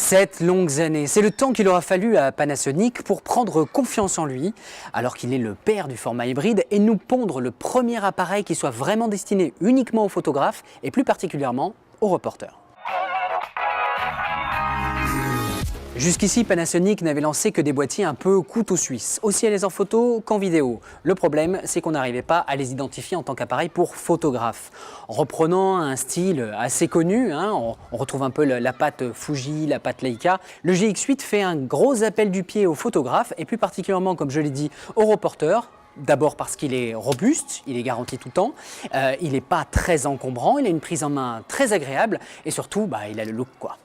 7 longues années, c'est le temps qu'il aura fallu à Panasonic pour prendre confiance en lui, alors qu'il est le père du format hybride, et nous pondre le premier appareil qui soit vraiment destiné uniquement aux photographes et plus particulièrement aux reporters. Jusqu'ici, Panasonic n'avait lancé que des boîtiers un peu couteau suisse, aussi à l'aise en photo qu'en vidéo. Le problème, c'est qu'on n'arrivait pas à les identifier en tant qu'appareil pour photographe. En reprenant un style assez connu, on retrouve un peu la patte Fuji, la patte Leica, le GX8 fait un gros appel du pied aux photographes et plus particulièrement, comme je l'ai dit, aux reporters. D'abord parce qu'il est robuste, il est garanti tout le temps, il n'est pas très encombrant, il a une prise en main très agréable et surtout, il a le look quoi.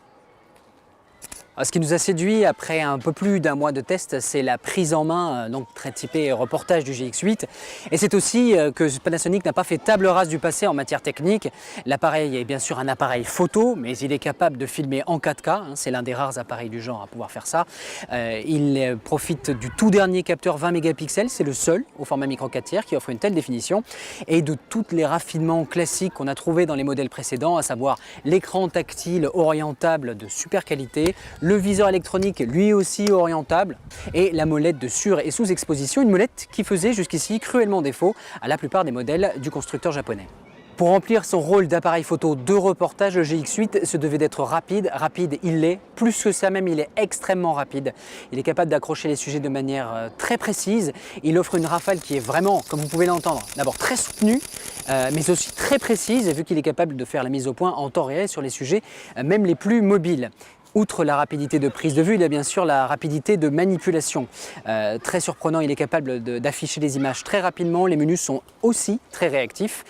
Ce qui nous a séduit après un peu plus d'un mois de test, c'est la prise en main, donc très typée reportage du GX8. Et c'est aussi que Panasonic n'a pas fait table rase du passé en matière technique. L'appareil est bien sûr un appareil photo, mais il est capable de filmer en 4K. C'est l'un des rares appareils du genre à pouvoir faire ça. Il profite du tout dernier capteur 20 mégapixels, c'est le seul au format micro 4 tiers qui offre une telle définition. Et de tous les raffinements classiques qu'on a trouvés dans les modèles précédents, à savoir l'écran tactile orientable de super qualité, le viseur électronique lui aussi orientable et la molette de sur- et sous-exposition, une molette qui faisait jusqu'ici cruellement défaut à la plupart des modèles du constructeur japonais. Pour remplir son rôle d'appareil photo de reportage, le GX8 se devait d'être rapide. Rapide, il l'est. Plus que ça même, il est extrêmement rapide. Il est capable d'accrocher les sujets de manière très précise. Il offre une rafale qui est vraiment, comme vous pouvez l'entendre, d'abord très soutenue, mais aussi très précise, vu qu'il est capable de faire la mise au point en temps réel sur les sujets, même les plus mobiles. Outre la rapidité de prise de vue, il y a bien sûr la rapidité de manipulation. Très surprenant, il est capable d'afficher les images très rapidement, les menus sont aussi très réactifs.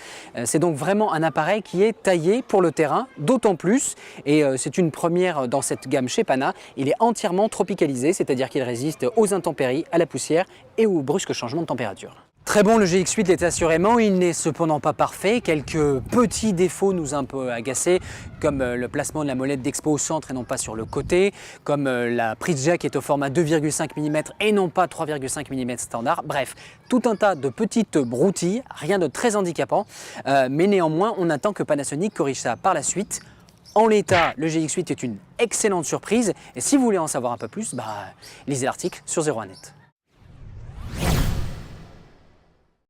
C'est donc vraiment un appareil qui est taillé pour le terrain, d'autant plus, et c'est une première dans cette gamme chez Pana, il est entièrement tropicalisé, c'est-à-dire qu'il résiste aux intempéries, à la poussière et aux brusques changements de température. Très bon, le GX8 l'est assurément, il n'est cependant pas parfait. Quelques petits défauts nous ont un peu agacés, comme le placement de la molette d'expo au centre et non pas sur le côté, comme la prise jack est au format 2,5 mm et non pas 3,5 mm standard. Bref, tout un tas de petites broutilles, rien de très handicapant, mais néanmoins on attend que Panasonic corrige ça par la suite. En l'état, le GX8 est une excellente surprise et si vous voulez en savoir un peu plus, lisez l'article sur 01net.